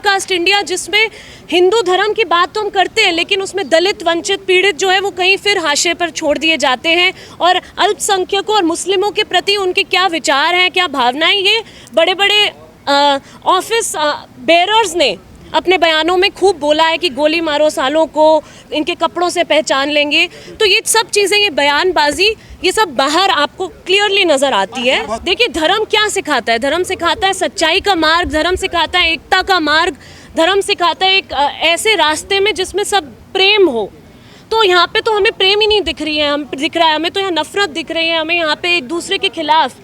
Cast India जिसमें हिंदू धर्म की बात तो हम करते हैं, लेकिन उसमें दलित, वंचित, पीड़ित जो है वो कहीं फिर हाशिए पर छोड़ दिए जाते हैं। और अल्पसंख्यकों और मुस्लिमों के प्रति उनके क्या विचार हैं, क्या भावनाएं, ये बड़े बड़े ऑफिस बेरर्स ने अपने बयानों में खूब बोला है कि गोली मारो सालों को, इनके कपड़ों से पहचान लेंगे। तो ये सब चीज़ें, ये बयानबाजी, ये सब बाहर आपको क्लियरली नज़र आती है। देखिए धर्म क्या सिखाता है? धर्म सिखाता है सच्चाई का मार्ग, धर्म सिखाता है एकता का मार्ग, धर्म सिखाता है एक ऐसे रास्ते में जिसमें सब प्रेम हो। तो यहाँ पे तो हमें प्रेम ही नहीं दिख रहा है, हमें तो यहाँ नफरत दिख रही है, हमें यहाँ पे एक दूसरे के खिलाफ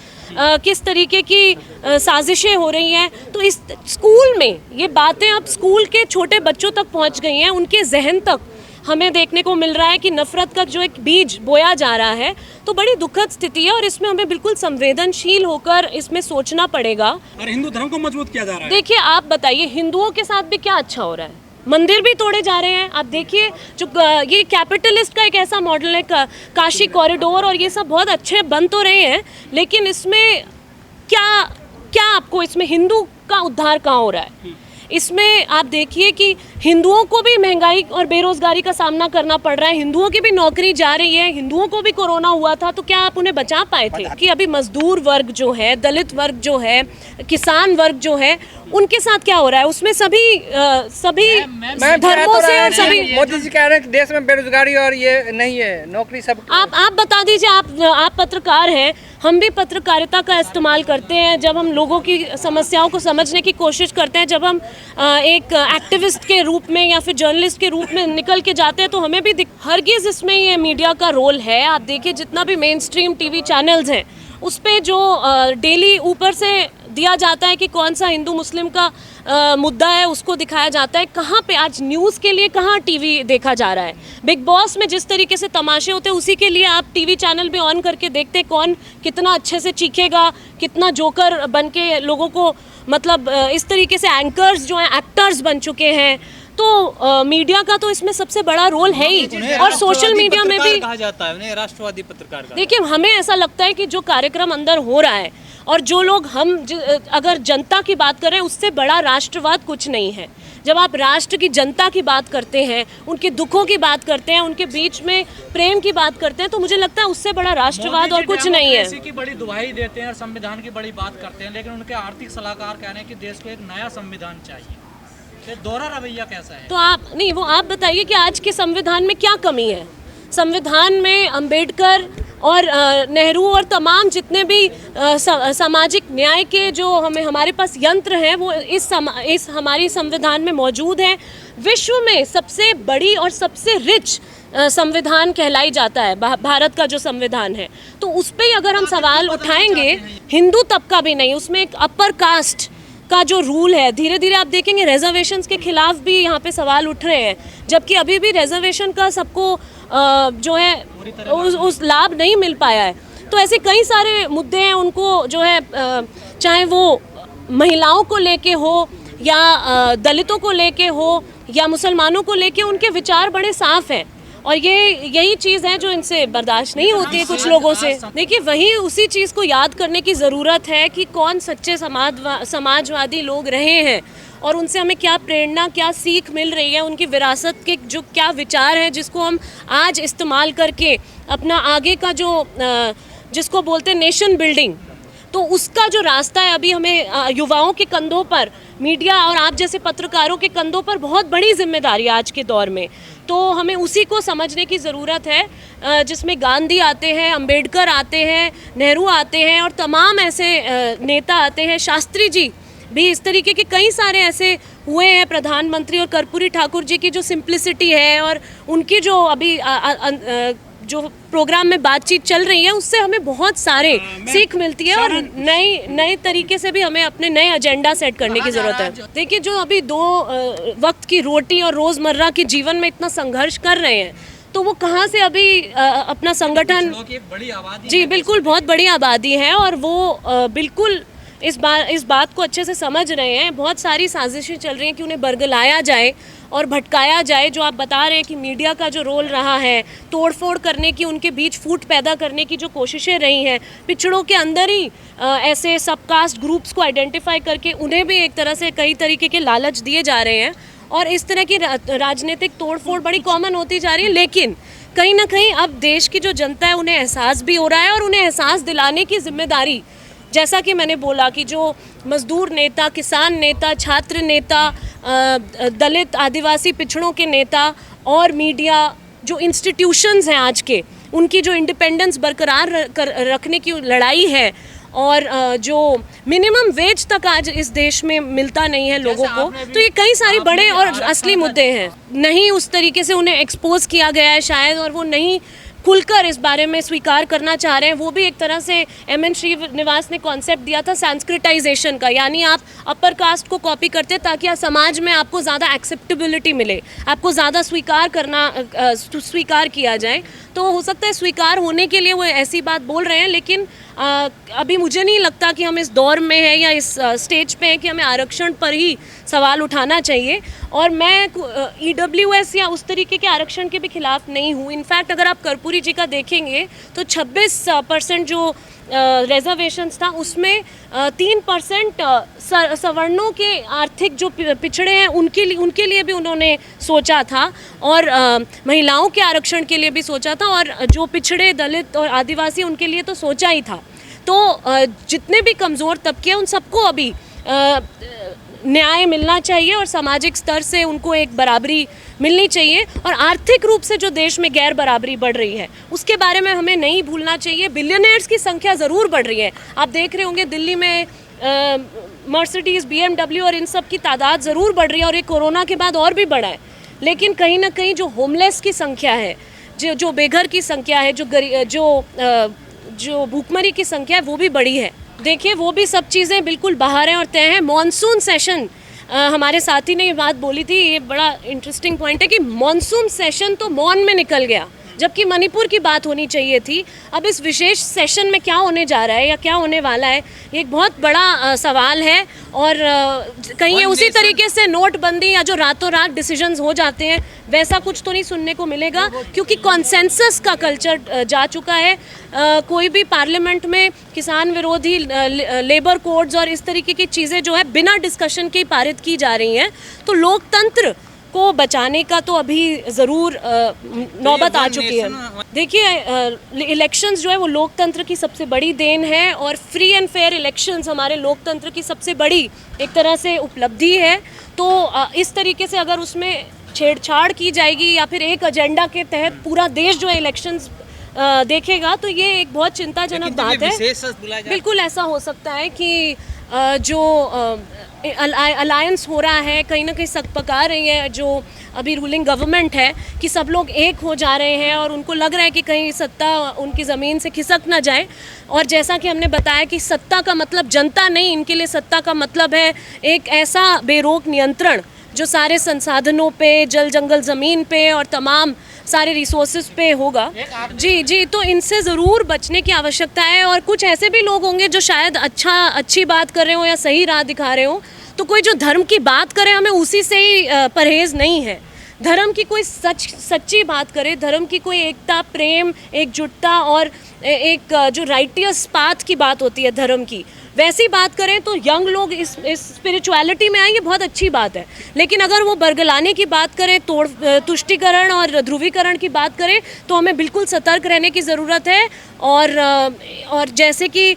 किस तरीके की साजिशें हो रही हैं। तो इस स्कूल में ये बातें अब स्कूल के छोटे बच्चों तक पहुंच गई हैं, उनके जहन तक हमें देखने को मिल रहा है कि नफरत का जो एक बीज बोया जा रहा है। तो बड़ी दुखद स्थिति है और इसमें हमें बिल्कुल संवेदनशील होकर इसमें सोचना पड़ेगा। और हिंदू धर्म को मजबूत किया जा रहा है। देखिए आप बताइए, हिंदुओं के साथ भी क्या अच्छा हो रहा है? मंदिर भी तोड़े जा रहे हैं। आप देखिए जो ये कैपिटलिस्ट का एक ऐसा मॉडल है, काशी कॉरिडोर और ये सब बहुत अच्छे बन तो रहे हैं, लेकिन इसमें क्या आपको इसमें हिंदू का उद्धार कहाँ हो रहा है? इसमें आप देखिए कि हिंदुओं को भी महंगाई और बेरोजगारी का सामना करना पड़ रहा है, हिंदुओं की भी नौकरी जा रही है, हिंदुओं को भी कोरोना हुआ था, तो क्या आप उन्हें बचा पाए थे? कि अभी मजदूर वर्ग जो है, दलित वर्ग जो है, किसान वर्ग जो है, उनके साथ क्या हो रहा है? उसमें सभी धर्मों से और सभी मोदी जी कह रहे हैं कि देश में बेरोजगारी और ये नहीं है, नौकरी सब। आप बता दीजिए, आप पत्रकार हैं, हम भी पत्रकारिता का इस्तेमाल करते हैं जब हम लोगों की समस्याओं को समझने की कोशिश करते हैं, जब हम एक एक्टिविस्ट के रूप में या फिर जर्नलिस्ट के रूप में निकल के जाते हैं, तो हमें भी हरगिज़ इसमें ये मीडिया का रोल है। आप देखिए जितना भी मेन स्ट्रीम टीवी चैनल्स हैं उस पे जो डेली ऊपर से दिया जाता है कि कौन सा हिंदू मुस्लिम का मुद्दा है उसको दिखाया जाता है। कहाँ पे आज न्यूज़ के लिए कहाँ टीवी देखा जा रहा है? बिग बॉस में जिस तरीके से तमाशे होते हैं उसी के लिए आप टीवी चैनल भी ऑन करके देखते कौन कितना अच्छे से चीखेगा, कितना जोकर बन के लोगों को, मतलब इस तरीके से एंकर्स जो हैं एक्टर्स बन चुके हैं। तो मीडिया का तो इसमें सबसे बड़ा रोल है ही, और सोशल मीडिया में भी कहा जाता है उन्हें राष्ट्रवादी पत्रकार का। देखिए हमें ऐसा लगता है कि जो कार्यक्रम अंदर हो रहा है और जो लोग अगर जनता की बात कर रहे हैं, उससे बड़ा राष्ट्रवाद कुछ नहीं है। जब आप राष्ट्र की जनता की बात करते हैं, उनके दुखों की बात करते हैं, उनके बीच में प्रेम की बात करते हैं, तो मुझे लगता है उससे बड़ा राष्ट्रवाद और कुछ नहीं है। की बड़ी दुहाई देते हैं और संविधान की बड़ी बात करते हैं, लेकिन उनके आर्थिक सलाहकार कह रहे हैं कि देश को एक नया संविधान चाहिए। दोहरा रवैया कैसा है? तो आप बताइए कि आज के संविधान में क्या कमी है? संविधान में अंबेडकर और नेहरू और तमाम जितने भी सामाजिक न्याय के जो हमारे पास यंत्र हैं वो इस हमारी संविधान में मौजूद है। विश्व में सबसे बड़ी और सबसे रिच संविधान कहलाई जाता है भारत का जो संविधान है। तो उस पर अगर हम सवाल उठाएंगे, हिंदू तबका भी नहीं, उसमें एक अपर कास्ट का जो रूल है, धीरे धीरे आप देखेंगे रिजर्वेशंस के खिलाफ भी यहाँ पे सवाल उठ रहे हैं, जबकि अभी भी रिजर्वेशन का सबको जो है उस लाभ नहीं मिल पाया है। तो ऐसे कई सारे मुद्दे हैं, उनको जो है चाहे वो महिलाओं को लेके हो या दलितों को लेके हो या मुसलमानों को लेके, उनके विचार बड़े साफ हैं और यही चीज़ है जो इनसे बर्दाश्त नहीं होती है कुछ लोगों से। देखिए वही उसी चीज़ को याद करने की ज़रूरत है कि कौन सच्चे समाजवादी लोग रहे हैं और उनसे हमें क्या प्रेरणा, क्या सीख मिल रही है, उनकी विरासत के जो क्या विचार हैं जिसको हम आज इस्तेमाल करके अपना आगे का जो जिसको बोलते हैं नेशन बिल्डिंग, तो उसका जो रास्ता है अभी हमें युवाओं के कंधों पर, मीडिया और आप जैसे पत्रकारों के कंधों पर बहुत बड़ी जिम्मेदारी है आज के दौर में। तो हमें उसी को समझने की ज़रूरत है जिसमें गांधी आते हैं, अंबेडकर आते हैं, नेहरू आते हैं और तमाम ऐसे नेता आते हैं, शास्त्री जी भी, इस तरीके के कई सारे ऐसे हुए हैं प्रधानमंत्री, और कर्पूरी ठाकुर जी की जो सिंप्लिसिटी है और उनकी जो अभी जो प्रोग्राम में बातचीत चल रही है उससे हमें बहुत सारे सीख मिलती है और नए तरीके से भी हमें अपने नए एजेंडा सेट करने की ज़रूरत है। देखिए जो अभी 2 वक्त की रोटी और रोज़मर्रा के जीवन में इतना संघर्ष कर रहे हैं, तो वो कहाँ से अभी अपना संगठन, एक बड़ी आबादी जी बिल्कुल बहुत बड़ी आबादी है और वो बिल्कुल इस बात को अच्छे से समझ रहे हैं। बहुत सारी साजिशें चल रही हैं कि उन्हें बरगलाया जाए और भटकाया जाए। जो आप बता रहे हैं कि मीडिया का जो रोल रहा है, तोड़फोड़ करने की, उनके बीच फूट पैदा करने की जो कोशिशें रही हैं, पिछड़ों के अंदर ही ऐसे सबकास्ट ग्रुप्स को आइडेंटिफाई करके उन्हें भी एक तरह से कई तरीके के लालच दिए जा रहे हैं और इस तरह की राजनीतिक तोड़फोड़ बड़ी कॉमन होती जा रही है। लेकिन कहीं ना कहीं अब देश की जो जनता है उन्हें एहसास भी हो रहा है और उन्हें एहसास दिलाने की जिम्मेदारी, जैसा कि मैंने बोला कि जो मजदूर नेता, किसान नेता, छात्र नेता, दलित आदिवासी पिछड़ों के नेता और मीडिया, जो इंस्टीट्यूशंस हैं आज के, उनकी जो इंडिपेंडेंस बरकरार रखने की लड़ाई है और जो मिनिमम वेज तक आज इस देश में मिलता नहीं है लोगों को, तो ये कई सारे बड़े और असली मुद्दे हैं। नहीं उस तरीके से उन्हें एक्सपोज किया गया है शायद, और वो नहीं खुलकर इस बारे में स्वीकार करना चाह रहे हैं। वो भी एक तरह से एम.एन. श्रीनिवास ने कॉन्सेप्ट दिया था संस्कृताइजेशन का, यानी आप अपर कास्ट को कॉपी करते ताकि समाज में आपको ज़्यादा एक्सेप्टेबिलिटी मिले, आपको ज़्यादा स्वीकार किया जाए। तो हो सकता है स्वीकार होने के लिए वो ऐसी बात बोल रहे हैं, लेकिन अभी मुझे नहीं लगता कि हम इस दौर में हैं या इस स्टेज पे हैं कि हमें आरक्षण पर ही सवाल उठाना चाहिए। और मैं EWS या उस तरीके के आरक्षण के भी खिलाफ नहीं हूँ। इनफैक्ट अगर आप कर्पूरी जी का देखेंगे तो 26% जो रिजर्वेशंस था उसमें 3% सवर्णों के आर्थिक जो पिछड़े हैं उनके लिए भी उन्होंने सोचा था, और महिलाओं के आरक्षण के लिए भी सोचा था, और जो पिछड़े दलित और आदिवासी उनके लिए तो सोचा ही था। तो जितने भी कमज़ोर तबके हैं उन सबको अभी न्याय मिलना चाहिए और सामाजिक स्तर से उनको एक बराबरी मिलनी चाहिए। और आर्थिक रूप से जो देश में गैर बराबरी बढ़ रही है उसके बारे में हमें नहीं भूलना चाहिए। बिलियनर्स की संख्या ज़रूर बढ़ रही है। आप देख रहे होंगे दिल्ली में मर्सिडीज़, BMW और इन सब की तादाद ज़रूर बढ़ रही है, और ये कोरोना के बाद और भी बढ़ा है। लेकिन कहीं ना कहीं जो होमलेस की संख्या है, जो बेघर की संख्या है, जो भूखमरी की संख्या है, वो भी बढ़ी है। देखिए वो भी सब चीज़ें बिल्कुल बाहर हैं और तय हैं। मॉनसून सेशन, हमारे साथी ने ये बात बोली थी, ये बड़ा इंटरेस्टिंग पॉइंट है कि मॉनसून सेशन तो मौन में निकल गया, जबकि मणिपुर की बात होनी चाहिए थी। अब इस विशेष सेशन में क्या होने जा रहा है या क्या होने वाला है, ये एक बहुत बड़ा सवाल है। और कहीं ये उसी तरीके से नोटबंदी या जो रातों रात डिसीजंस हो जाते हैं वैसा कुछ तो नहीं सुनने को मिलेगा, क्योंकि कॉन्सेंसस का कल्चर जा चुका है। कोई भी पार्लियामेंट में किसान विरोधी लेबर कोड्स और इस तरीके की चीज़ें जो है बिना डिस्कशन के पारित की जा रही हैं। तो लोकतंत्र को बचाने का तो अभी ज़रूर नौबत आ चुकी है। देखिए इलेक्शंस जो है वो लोकतंत्र की सबसे बड़ी देन है, और फ्री एंड फेयर इलेक्शंस हमारे लोकतंत्र की सबसे बड़ी एक तरह से उपलब्धि है। तो इस तरीके से अगर उसमें छेड़छाड़ की जाएगी या फिर एक एजेंडा के तहत पूरा देश जो है इलेक्शंस देखेगा, तो ये एक बहुत चिंताजनक बात है। बिल्कुल ऐसा हो सकता है कि जो अलायंस हो रहा है कहीं ना कहीं सकपका रही है जो अभी रूलिंग गवर्नमेंट है, कि सब लोग एक हो जा रहे हैं और उनको लग रहा है कि कहीं सत्ता उनकी ज़मीन से खिसक ना जाए। और जैसा कि हमने बताया कि सत्ता का मतलब जनता नहीं, इनके लिए सत्ता का मतलब है एक ऐसा बेरोक नियंत्रण जो सारे संसाधनों पे, जल जंगल ज़मीन पे और तमाम सारे रिसोर्सेज पे होगा। जी, तो इनसे ज़रूर बचने की आवश्यकता है। और कुछ ऐसे भी लोग होंगे जो शायद अच्छी बात कर रहे हो या सही राह दिखा रहे हो, तो कोई जो धर्म की बात करे हमें उसी से ही परहेज़ नहीं है। धर्म की कोई सच्ची बात करे, धर्म की कोई एकता, प्रेम, एकजुटता और एक जो राइटियस पाथ की बात होती है धर्म की, वैसी बात करें तो यंग लोग इस स्पिरिचुअलिटी में आएंगे, बहुत अच्छी बात है। लेकिन अगर वो बरगलाने की बात करें, तुष्टिकरण और ध्रुवीकरण की बात करें, तो हमें बिल्कुल सतर्क रहने की ज़रूरत है। और जैसे कि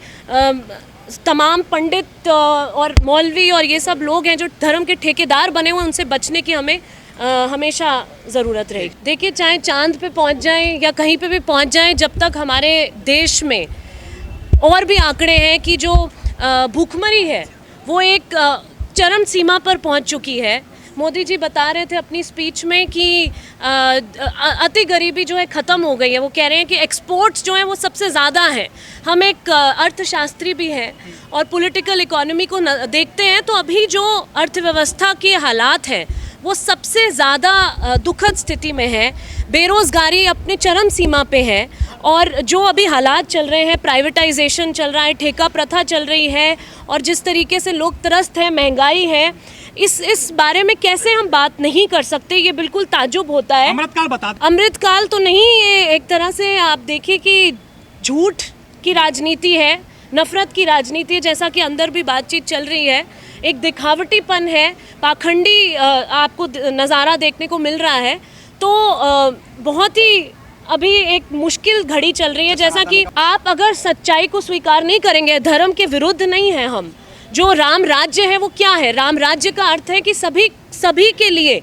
तमाम पंडित और मौलवी और ये सब लोग हैं जो धर्म के ठेकेदार बने हुए, उनसे बचने की हमें हमेशा ज़रूरत रहेगी। देखिए चाहे चांद पे पहुंच जाएं या कहीं पे भी पहुंच जाएं, जब तक हमारे देश में और भी आंकड़े हैं कि जो भूखमरी है वो एक चरम सीमा पर पहुंच चुकी है। मोदी जी बता रहे थे अपनी स्पीच में कि अति गरीबी जो है ख़त्म हो गई है। वो कह रहे हैं कि एक्सपोर्ट्स जो हैं वो सबसे ज़्यादा हैं। हम एक अर्थशास्त्री भी हैं और पॉलिटिकल इकोनॉमी को देखते हैं, तो अभी जो अर्थव्यवस्था के हालात हैं वो सबसे ज़्यादा दुखद स्थिति में है। बेरोज़गारी अपने चरम सीमा पे है और जो अभी हालात चल रहे हैं, प्राइवेटाइजेशन चल रहा है, ठेका प्रथा चल रही है और जिस तरीके से लोग त्रस्त हैं, महंगाई है, इस बारे में कैसे हम बात नहीं कर सकते, ये बिल्कुल ताज्जुब होता है। अमृतकाल बता अमृतकाल तो नहीं, ये एक तरह से आप देखिए कि झूठ की राजनीति है, नफरत की राजनीति है, जैसा कि अंदर भी बातचीत चल रही है। एक दिखावटीपन है, पाखंडी आपको नज़ारा देखने को मिल रहा है। तो बहुत ही अभी एक मुश्किल घड़ी चल रही है। जैसा कि आप अगर सच्चाई को स्वीकार नहीं करेंगे, धर्म के विरुद्ध नहीं है हम, जो राम राज्य है वो क्या है? राम राज्य का अर्थ है कि सभी के लिए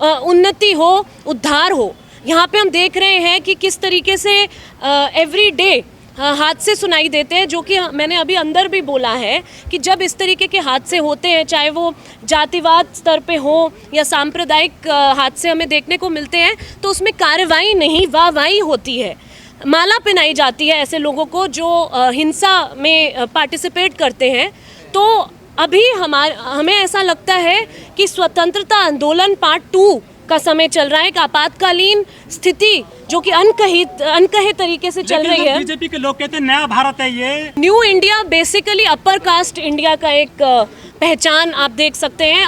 उन्नति हो, उद्धार हो। यहाँ पे हम देख रहे हैं कि किस तरीके से एवरी डे हादसे सुनाई देते हैं, जो कि मैंने अभी अंदर भी बोला है कि जब इस तरीके के हादसे होते हैं, चाहे वो जातिवाद स्तर पे हो या सांप्रदायिक हादसे हमें देखने को मिलते हैं, तो उसमें कार्रवाई नहीं, वाहवाही होती है, माला पहनाई जाती है ऐसे लोगों को जो हिंसा में पार्टिसिपेट करते हैं। तो अभी हमें ऐसा लगता है कि स्वतंत्रता आंदोलन पार्ट 2 का समय चल रहा है, एक आपातकालीन स्थिति जो कि अनकहे तरीके से चल रही है। बीजेपी के लोग कहते हैं नया भारत है ये। New India basically upper caste India का एक पहचान आप देख सकते हैं।